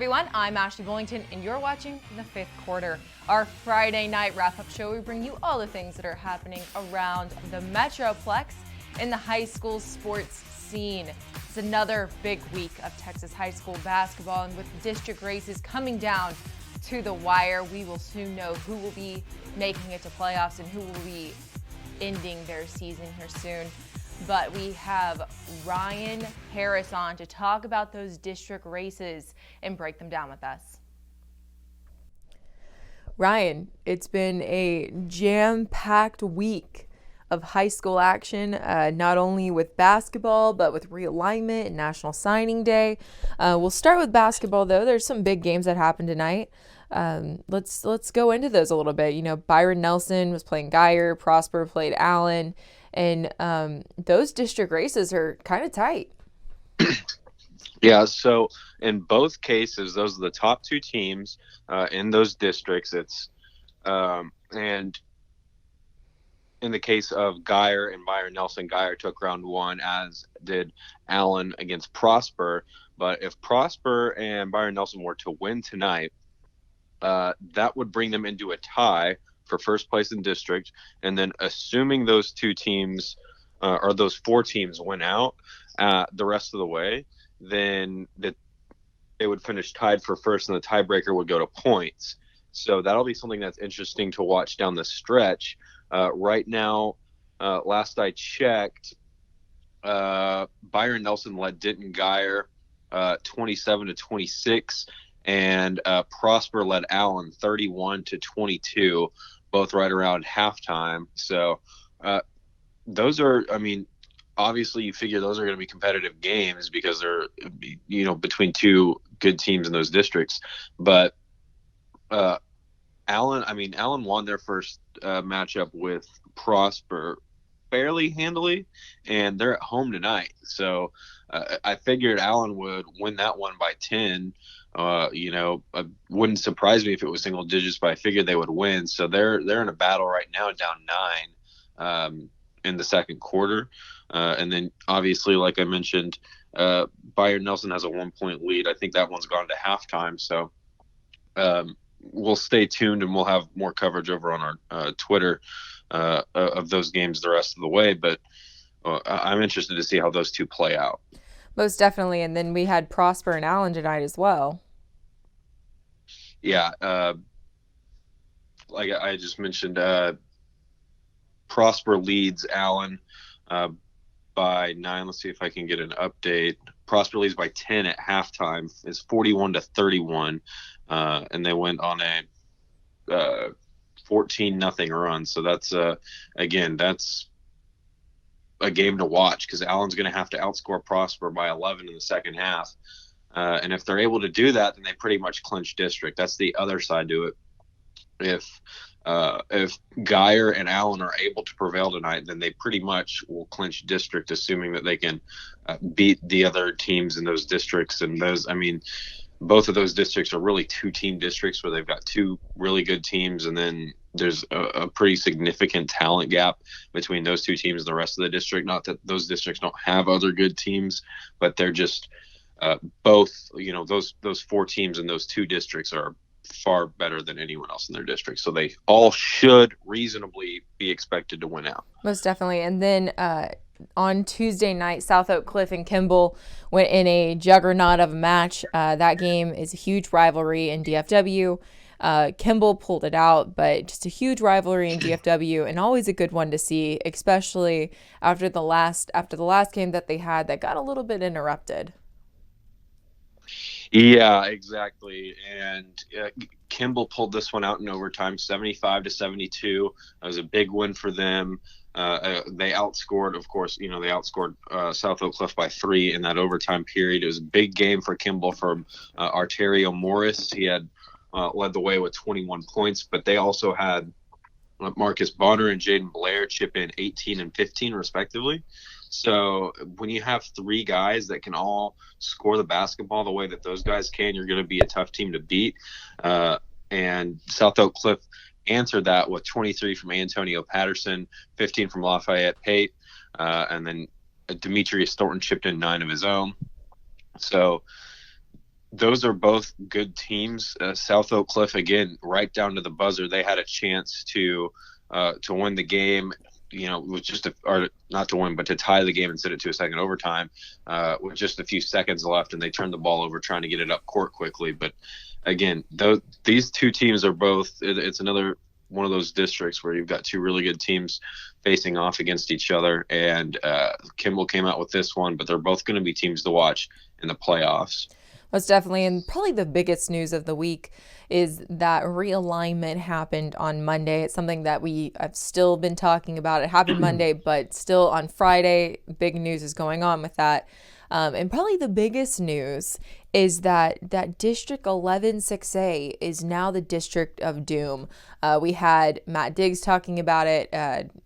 Everyone, I'm Ashley Bullington, and you're watching the fifth quarter. Our Friday night wrap-up show, we bring you all the things that are happening around the Metroplex in the high school sports scene. It's another big week of Texas high school basketball, and with district races coming down to the wire, we will soon know who will be making it to playoffs and who will be ending their season here soon. But we have Ryan Harris on to talk about those district races and break them down with us. Ryan, it's been a jam-packed week of high school action, not only with basketball, but with Realignment and National Signing Day. We'll start with basketball, though. There's some big games that happened tonight. Let's go into those a little bit. You know, Byron Nelson was playing Guyer, Prosper played Allen, and those district races are kind of tight. Yeah, so in both cases, those are the top two teams in those districts. And in the case of Guyer and Byron Nelson, Guyer took round one, as did Allen against Prosper. But if Prosper and Byron Nelson were to win tonight, that would bring them into a tie for first place in district. And then assuming those two teams or those four teams win out the rest of the way, then it would finish tied for first, and the tiebreaker would go to points. So that'll be something that's interesting to watch down the stretch. Right now, last I checked, Byron Nelson led Denton Guyer 27-26, and Prosper led Allen 31-22, both right around halftime. So those are, I mean, obviously you figure those are going to be competitive games because they're, you know, between two good teams in those districts. But Allen won their first matchup with Prosper fairly handily, and they're at home tonight. So I figured Allen would win that one by 10. It wouldn't surprise me if it was single digits, but I figured they would win. So they're in a battle right now, down 9 in the second quarter. And then obviously, like I mentioned, Byron Nelson has a 1-point lead. I think that one's gone to halftime. So we'll stay tuned, and we'll have more coverage over on our Twitter of those games the rest of the way. But I'm interested to see how those two play out. Most definitely. And then we had Prosper and Allen tonight as well. Yeah. Like I just mentioned, Prosper leads Allen by 9. Let's see if I can get an update. Prosper leads by 10 at halftime. It's 41-31, and they went on a 14-0 run. So that's that's a game to watch, because Allen's going to have to outscore Prosper by 11 in the second half. And if they're able to do that, then they pretty much clinch district. That's the other side to it. If Guyer and Allen are able to prevail tonight, then they pretty much will clinch district, assuming that they can beat the other teams in those districts. And those, I mean, both of those districts are really two-team districts where they've got two really good teams, and then there's a pretty significant talent gap between those two teams and the rest of the district. Not that those districts don't have other good teams, but they're just both, you know, those four teams in those two districts are far better than anyone else in their district. So they all should reasonably be expected to win out. Most definitely. And then on Tuesday night, South Oak Cliff and Kimball went in a juggernaut of a match. That game is a huge rivalry in DFW. Kimball pulled it out, but just a huge rivalry in DFW, and always a good one to see, especially after the last game that they had that got a little bit interrupted. Yeah, exactly. And Kimball pulled this one out in overtime, 75-72. That was a big win for them. They outscored, of course, South Oak Cliff by 3 in that overtime period. It was a big game for Kimball from Arterio Morris. He had led the way with 21 points, but they also had Marcus Bonner and Jaden Blair chip in 18 and 15 respectively. So when you have three guys that can all score the basketball the way that those guys can, you're going to be a tough team to beat. And South Oak Cliff answered that with 23 from Antonio Patterson, 15 from Lafayette Pate, and then Demetrius Thornton chipped in 9 of his own. So those are both good teams. South Oak Cliff, again, right down to the buzzer, they had a chance to win the game. With or not to win, but to tie the game and send it to a second overtime with just a few seconds left, and they turned the ball over trying to get it up court quickly. But again, these two teams are both. It's another one of those districts where you've got two really good teams facing off against each other, and Kimball came out with this one, but they're both going to be teams to watch in the playoffs. Most definitely. And probably the biggest news of the week is that realignment happened on Monday. It's something that we have still been talking about. It happened Monday, but still on Friday, big news is going on with that. And probably the biggest news is that District 11 6A is now the District of Doom. We had Matt Diggs talking about it.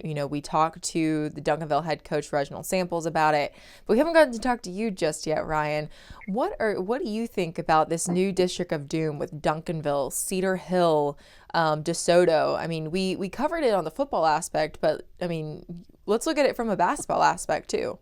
We talked to the Duncanville head coach Reginald Samples about it, but we haven't gotten to talk to you just yet, Ryan. What do you think about this new District of Doom with Duncanville, Cedar Hill, DeSoto? I mean, we covered it on the football aspect, but I mean, let's look at it from a basketball aspect too.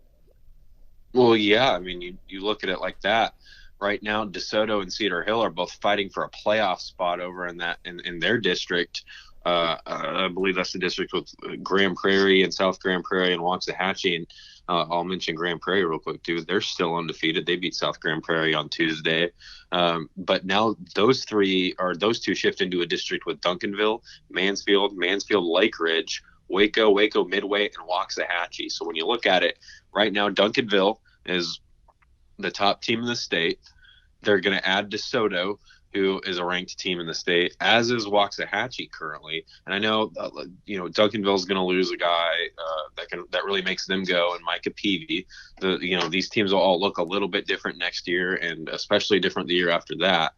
Well, yeah, I mean, you look at it like that. Right now, DeSoto and Cedar Hill are both fighting for a playoff spot over in their district. I believe that's the district with Grand Prairie and South Grand Prairie and Waxahachie. And I'll mention Grand Prairie real quick too. They're still undefeated. They beat South Grand Prairie on Tuesday. But now those two shift into a district with Duncanville, Mansfield, Lake Ridge, Waco, Midway, and Waxahachie. So when you look at it right now, Duncanville is the top team in the state. They're going to add DeSoto, who is a ranked team in the state, as is Waxahachie currently. And I know, Duncanville is going to lose a guy that really makes them go, and Micah Peavy. These teams will all look a little bit different next year, and especially different the year after that.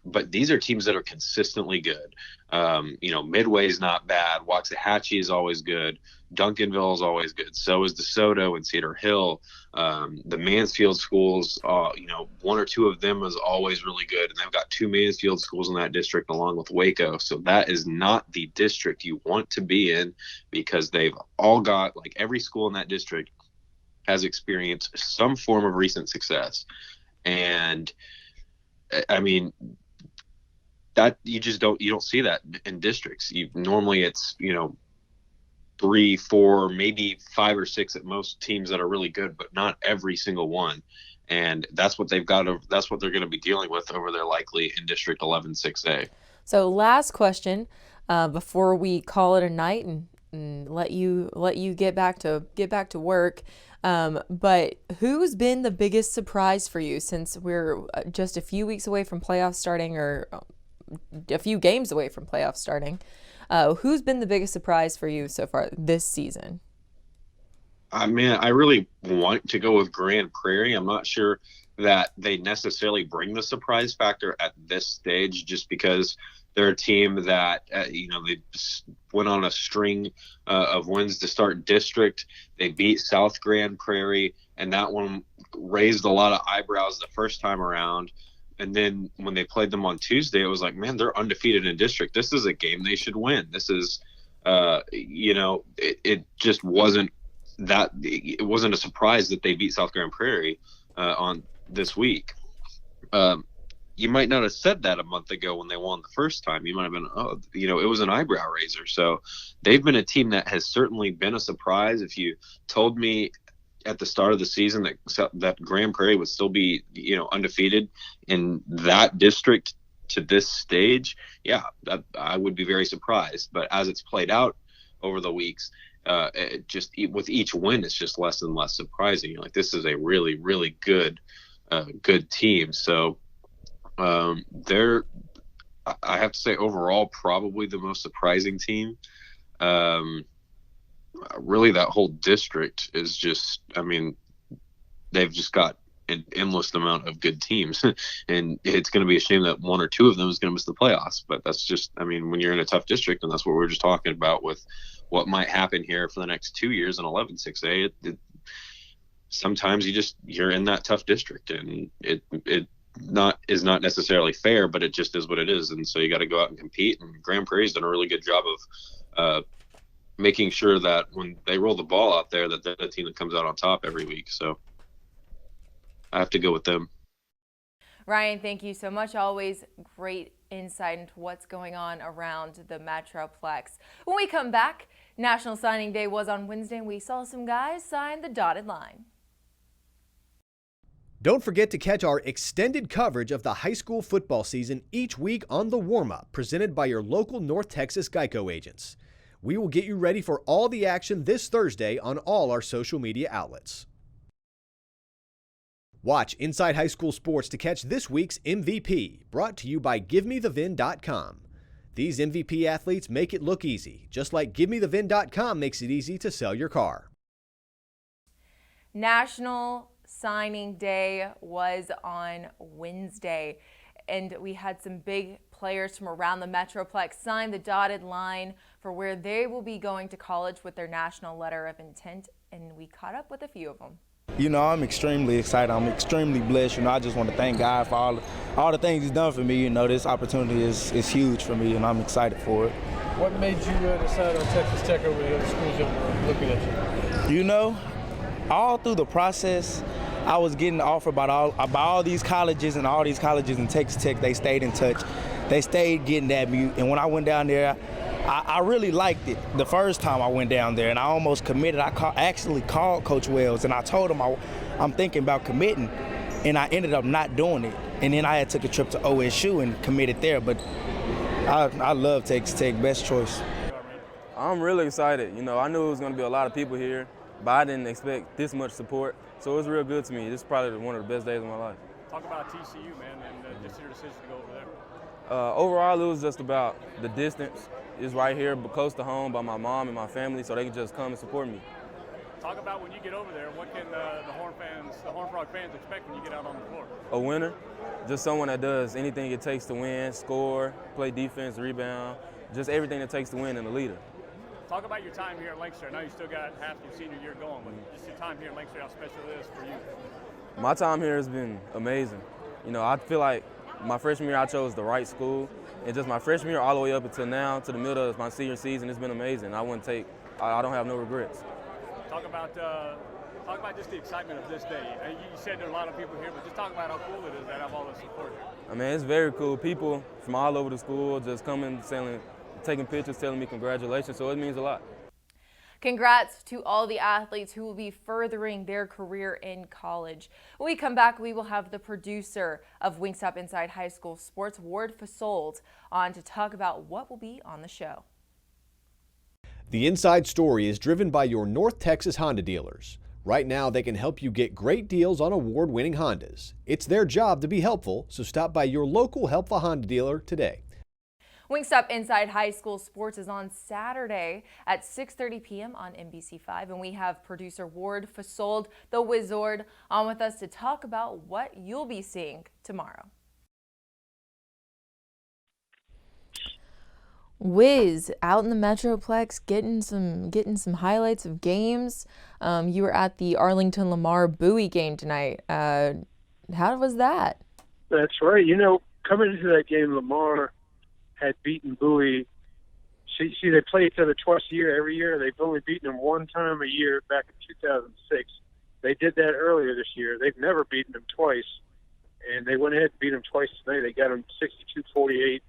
But these are teams that are consistently good. Midway's not bad. Waxahachie is always good. Duncanville is always good. So is DeSoto and Cedar Hill. The Mansfield schools, one or two of them is always really good. And they've got two Mansfield schools in that district along with Waco. So that is not the district you want to be in, because they've all got, like, every school in that district has experienced some form of recent success. And I mean, that you don't see that in districts. Normally it's 3, 4, maybe 5 or 6 at most teams that are really good, but not every single one. And that's what they're going to be dealing with over there, likely in District 11 6A. So last question before we call it a night and let you get back to work. But who's been the biggest surprise for you, since we're just a few weeks away from playoffs starting, or a few games away from playoffs starting? Who's been the biggest surprise for you so far this season? I really want to go with Grand Prairie. I'm not sure that they necessarily bring the surprise factor at this stage, just because they're a team that, they went on a string of wins to start district. They beat South Grand Prairie, and that one raised a lot of eyebrows the first time around. And then when they played them on Tuesday, it was like, man, they're undefeated in district. This is a game they should win. This is, it just wasn't that. It wasn't a surprise that they beat South Grand Prairie on this week. You might not have said that a month ago when they won the first time. You might have been, it was an eyebrow raiser. So they've been a team that has certainly been a surprise. If you told me at the start of the season that Grand Prairie would still be, undefeated in that district to this stage, yeah, I would be very surprised. But as it's played out over the weeks, with each win, it's just less and less surprising. Like, this is a really, really good team. So they're, I have to say, overall, probably the most surprising team. Really, that whole district is just, they've just got an endless amount of good teams. And it's going to be a shame that one or two of them is going to miss the playoffs. But that's just, when you're in a tough district, and that's what we were just talking about with what might happen here for the next 2 years in 11 6A, sometimes you're in that tough district, and it is not necessarily fair, but it just is what it is. And so you got to go out and compete. And Grand Prairie's done a really good job of making sure that when they roll the ball out there, that they're the team that comes out on top every week. So I have to go with them. Ryan, thank you so much. Always great insight into what's going on around the Metroplex. When we come back, National Signing Day was on Wednesday, and we saw some guys sign the dotted line. Don't forget to catch our extended coverage of the high school football season each week on The Warm-Up, presented by your local North Texas Geico agents. We will get you ready for all the action this Thursday on all our social media outlets. Watch Inside High School Sports to catch this week's MVP, brought to you by GiveMeTheVin.com. These MVP athletes make it look easy, just like GiveMeTheVin.com makes it easy to sell your car. National Signing Day was on Wednesday, and we had some big players from around the Metroplex sign the dotted line for where they will be going to college with their national letter of intent, and we caught up with a few of them. You know, I'm extremely excited. I'm extremely blessed. You know, I just want to thank God for all the things He's done for me. You know, this opportunity is huge for me, and I'm excited for it. What made you decide on Texas Tech over the other schools that were looking at you? You know, all through the process, I was getting offered about all these colleges, and all these colleges in Texas Tech, they stayed in touch. They stayed getting at me, and when I went down there, I really liked it the first time I went down there, and I almost committed. I actually called Coach Wells, and I told him I'm thinking about committing, and I ended up not doing it. And then I had took a trip to OSU and committed there, but I love Texas Tech, best choice. I'm really excited. You know, I knew it was going to be a lot of people here, but I didn't expect this much support, so it was real good to me. This is probably one of the best days of my life. Talk about TCU, man, and just your decision to go over there. Overall, it was just about the distance. It's right here, but close to home by my mom and my family, so they can just come and support me. Talk about when you get over there, what can the Horned Frog fans expect when you get out on the floor? A winner, just someone that does anything it takes to win, score, play defense, rebound, just everything it takes to win, and a leader. Talk about your time here at Lancaster. I know you still got half your senior year going, but just your time here at Lancaster, how special it is for you. My time here has been amazing. You know, I feel like my freshman year I chose the right school, and just my freshman year all the way up until now, to the middle of my senior season, it's been amazing. I don't have no regrets. Talk about just the excitement of this day. You said there are a lot of people here, but just talk about how cool it is to have all this support here. I mean, it's very cool. People from all over the school just coming, taking pictures, telling me congratulations, so it means a lot. Congrats to all the athletes who will be furthering their career in college. When we come back, we will have the producer of Wingstop Inside High School Sports, Ward Fasold, on to talk about what will be on the show. The Inside Story is driven by your North Texas Honda dealers. Right now, they can help you get great deals on award-winning Hondas. It's their job to be helpful, so stop by your local Helpful Honda dealer today. Wingstop Inside High School Sports is on Saturday at 6:30 p.m. on NBC5, and we have producer Ward Fasold, the Wizard, on with us to talk about what you'll be seeing tomorrow. Wiz, out in the Metroplex, getting some highlights of games. You were at the Arlington Lamar Bowie game tonight. How was that? That's right. You know, coming into that game, Lamar had beaten Bowie. They play each other twice a year, every year. They've only beaten them one time a year back in 2006. They did that earlier this year. They've never beaten them twice, and they went ahead and beat them twice tonight. They got them 62-48.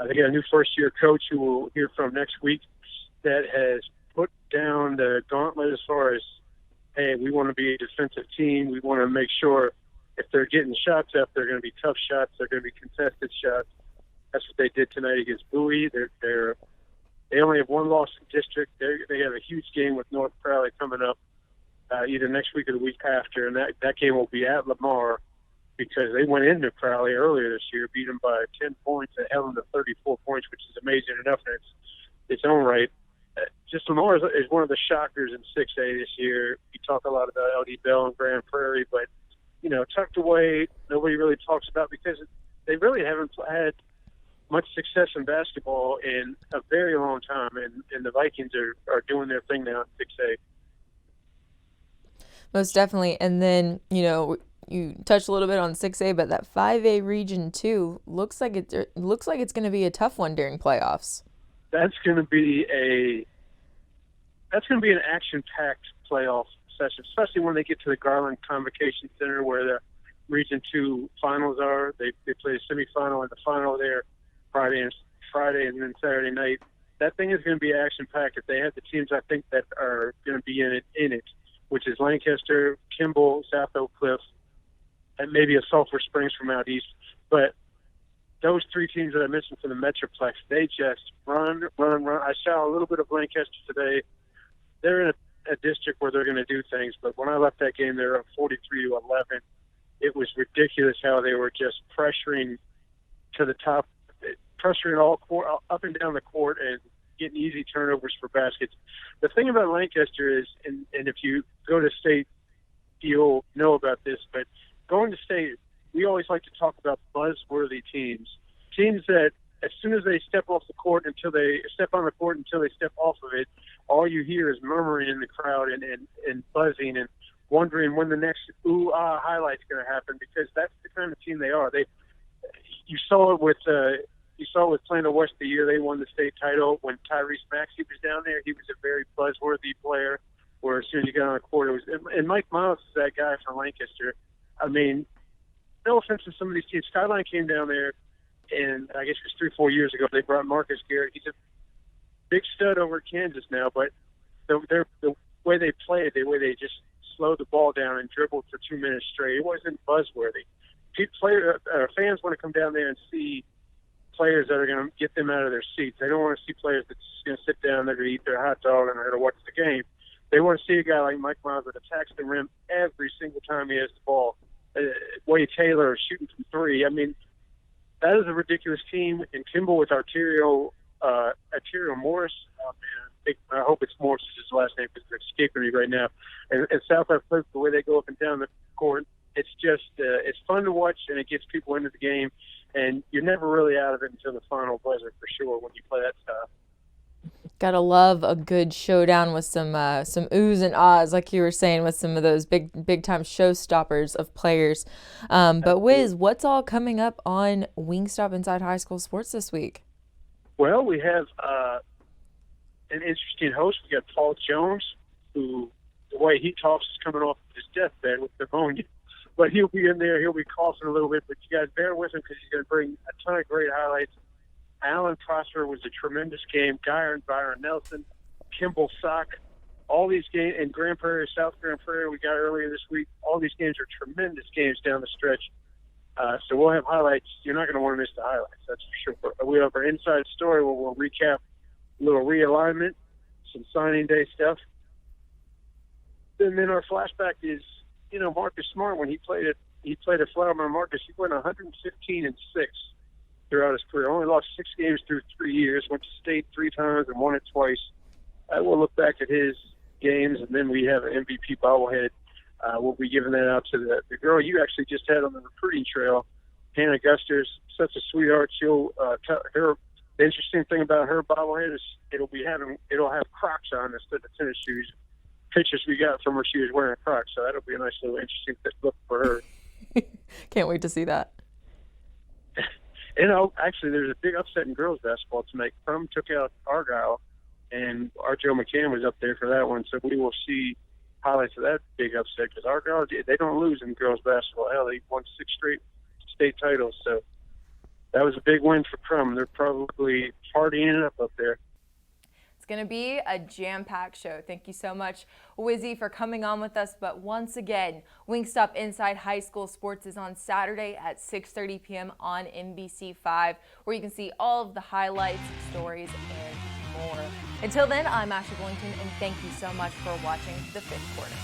They got a new first-year coach who we'll hear from next week that has put down the gauntlet as far as, hey, we want to be a defensive team. We want to make sure if they're getting shots up, they're going to be tough shots. They're going to be contested shots. That's what they did tonight against Bowie. They only have one loss in district. They have a huge game with North Crowley coming up either next week or the week after, and that game will be at Lamar because they went into Crowley earlier this year, beat them by 10 points, and held them to 34 points, which is amazing enough in its own right. Just Lamar is one of the shockers in 6A this year. You talk a lot about LD Bell and Grand Prairie, but, you know, tucked away, nobody really talks about because they really haven't had much success in basketball in a very long time, and the Vikings are doing their thing now in 6A. Most definitely. And then, you know, you touched a little bit on 6A, but that 5A region too looks like it's going to be a tough one during playoffs. That's going to be an action-packed playoff session, especially when they get to the Garland Convocation Center where Region 2 finals are. They play a semifinal and the final there Friday, and then Saturday night. That thing is going to be action-packed. If they have the teams I think that are going to be in it, which is Lancaster, Kimball, South Oak Cliff, and maybe a Sulphur Springs from out east. But those three teams that I mentioned from the Metroplex, they just run. I saw a little bit of Lancaster today. They're in a district where they're going to do things, but when I left that game, they were up 43-11. It was ridiculous how they were just pressuring to the top, pressuring all court, up and down the court, and getting easy turnovers for baskets. The thing about Lancaster is, and if you go to state, you'll know about this, but going to state, we always like to talk about buzzworthy teams that as soon as they step off the court until they step on the court until they step off of it, all you hear is murmuring in the crowd and buzzing and wondering when the next highlight's going to happen, because that's the kind of team they are. You saw it with Plano West the year they won the state title. When Tyrese Maxey was down there, he was a very buzzworthy player. Where as soon as you got on the court, it was. And Mike Miles is that guy from Lancaster. I mean, no offense to some of these teams. Skyline came down there, and I guess it was 3-4 years ago. They brought Marcus Garrett. He's a big stud over at Kansas now, but the way they played, the way they just slowed the ball down and dribbled for 2 minutes straight, it wasn't buzzworthy. Fans want to come down there and see players that are going to get them out of their seats. They don't want to see players that's just going to sit down, they're going to eat their hot dog, and they're going to watch the game. They want to see a guy like Mike Miles that attacks the rim every single time he has the ball. Wade Taylor shooting from three. I mean, that is a ridiculous team. And Kimball with Arterio Morris. Oh, man. I hope it's Morris is his last name because it's escaping me right now. And South Africa, the way they go up and down the court, it's just it's fun to watch, and it gets people into the game. And you're never really out of it until the final buzzer for sure when you play that style. Gotta love a good showdown with some oohs and ahs, like you were saying, with some of those big time showstoppers of players. But Wiz, what's all coming up on Wingstop Inside High School Sports this week? Well, we have an interesting host. We got Paul Jones, who the way he talks is coming off his deathbed with pneumonia. But he'll be in there. He'll be coughing a little bit. But you guys bear with him because he's going to bring a ton of great highlights. Allen Prosper was a tremendous game. Guyer and Byron Nelson, Kimball Sock, all these games, and Grand Prairie, South Grand Prairie we got earlier this week. All these games are tremendous games down the stretch. So we'll have highlights. You're not going to want to miss the highlights, that's for sure. We have our inside story where we'll recap a little realignment, some signing day stuff. And then our flashback is, Marcus Smart, when he played at Flower. Marcus, he went 115-6 throughout his career. Only lost 6 games through 3 years. Went to state 3 times and won it twice. We'll look back at his games, and then we have an MVP bobblehead. We'll be giving that out to the girl you actually just had on the recruiting trail, Hannah Gusters. Such a sweetheart. She'll her. The interesting thing about her bobblehead is it'll have Crocs on instead of tennis shoes. Pictures we got from her, she was wearing Crocs, so that'll be a nice little interesting look for her. Can't wait to see that. Actually, there's a big upset in girls basketball tonight. Crum took out Argyle, and our Joe McCann was up there for that one. So we will see highlights of that big upset because Argyle, they don't lose in girls basketball. Hell, they won 6 straight state titles. So that was a big win for Crum. They're probably partying it up there. It's going to be a jam-packed show. Thank you so much, Wizzy, for coming on with us. But once again, Wingstop Inside High School Sports is on Saturday at 6:30 p.m. on NBC5, where you can see all of the highlights, stories, and more. Until then, I'm Ashley Bollington, and thank you so much for watching the 5th quarter.